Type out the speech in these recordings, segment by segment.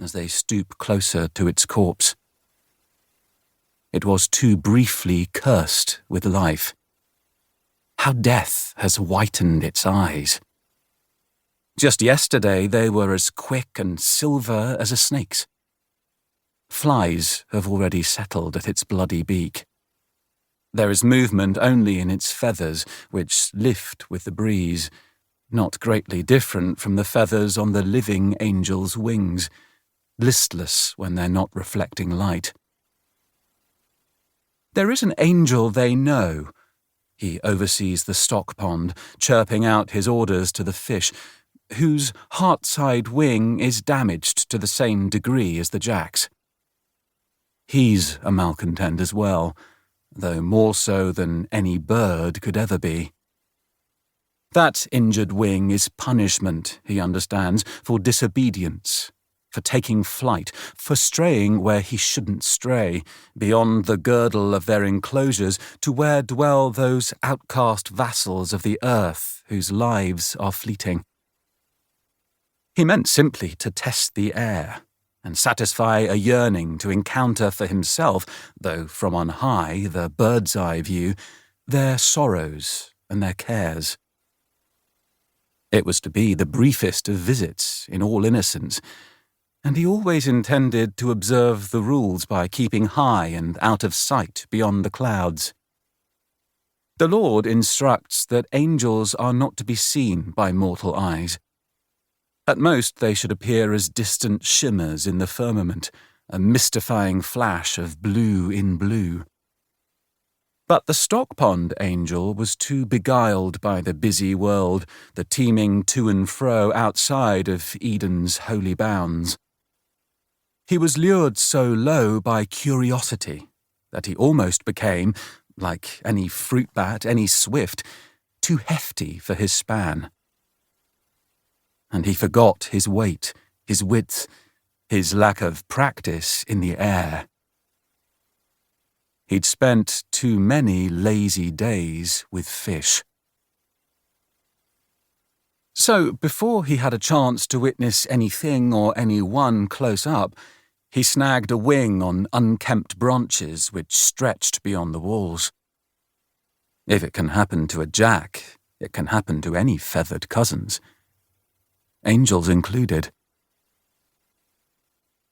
as they stoop closer to its corpse. It was too briefly cursed with life. How death has whitened its eyes. Just yesterday they were as quick and silver as a snake's. Flies have already settled at its bloody beak. There is movement only in its feathers, which lift with the breeze, not greatly different from the feathers on the living angel's wings, listless when they're not reflecting light. There is an angel they know. He oversees the stock pond, chirping out his orders to the fish, whose heart-side wing is damaged to the same degree as the jack's. He's a malcontent as well, though more so than any bird could ever be. That injured wing is punishment, he understands, for disobedience, for taking flight, for straying where he shouldn't stray, beyond the girdle of their enclosures to where dwell those outcast vassals of the earth whose lives are fleeting. He meant simply to test the air, and satisfy a yearning to encounter for himself, though from on high, the bird's-eye view, their sorrows and their cares. It was to be the briefest of visits, in all innocence, and he always intended to observe the rules by keeping high and out of sight beyond the clouds. The Lord instructs that angels are not to be seen by mortal eyes. At most they should appear as distant shimmers in the firmament, a mystifying flash of blue in blue. But the stock pond angel was too beguiled by the busy world, the teeming to and fro outside of Eden's holy bounds. He was lured so low by curiosity that he almost became, like any fruit bat, any swift, too hefty for his span. And he forgot his weight, his width, his lack of practice in the air. He'd spent too many lazy days with fish. So, before he had a chance to witness anything or anyone close up, he snagged a wing on unkempt branches which stretched beyond the walls. If it can happen to a jack, it can happen to any feathered cousins. Angels included.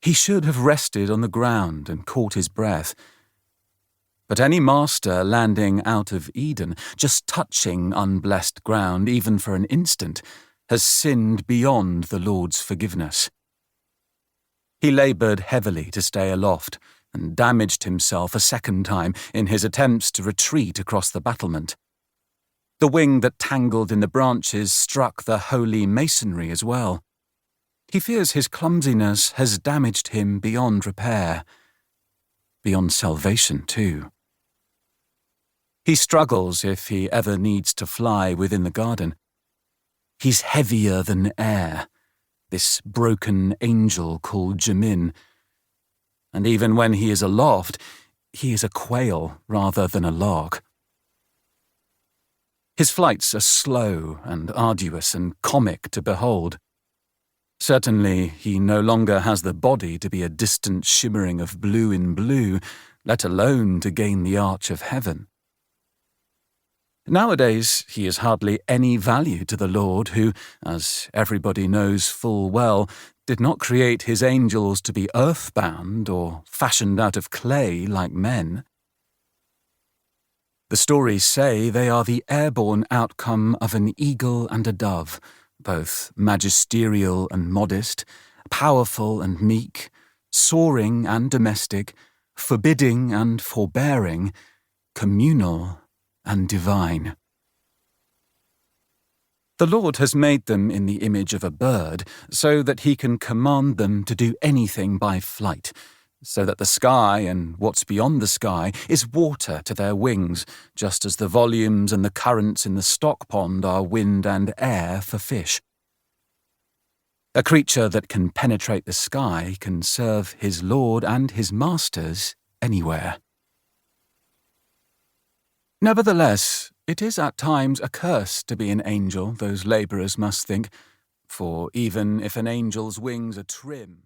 He should have rested on the ground and caught his breath. But any master landing out of Eden, just touching unblessed ground even for an instant, has sinned beyond the Lord's forgiveness. He laboured heavily to stay aloft and damaged himself a second time in his attempts to retreat across the battlement. The wing that tangled in the branches struck the holy masonry as well. He fears his clumsiness has damaged him beyond repair, beyond salvation too. He struggles if he ever needs to fly within the garden. He's heavier than air, this broken angel called Jamin. And even when he is aloft, he is a quail rather than a lark. His flights are slow and arduous and comic to behold. Certainly, he no longer has the body to be a distant shimmering of blue in blue, let alone to gain the arch of heaven. Nowadays, he is hardly any value to the Lord who, as everybody knows full well, did not create his angels to be earthbound or fashioned out of clay like men. The stories say they are the airborne outcome of an eagle and a dove, both magisterial and modest, powerful and meek, soaring and domestic, forbidding and forbearing, communal and divine. The Lord has made them in the image of a bird, so that he can command them to do anything by flight, so that the sky and what's beyond the sky is water to their wings, just as the volumes and the currents in the stock pond are wind and air for fish. A creature that can penetrate the sky can serve his lord and his masters anywhere. Nevertheless, it is at times a curse to be an angel, those labourers must think, for even if an angel's wings are trim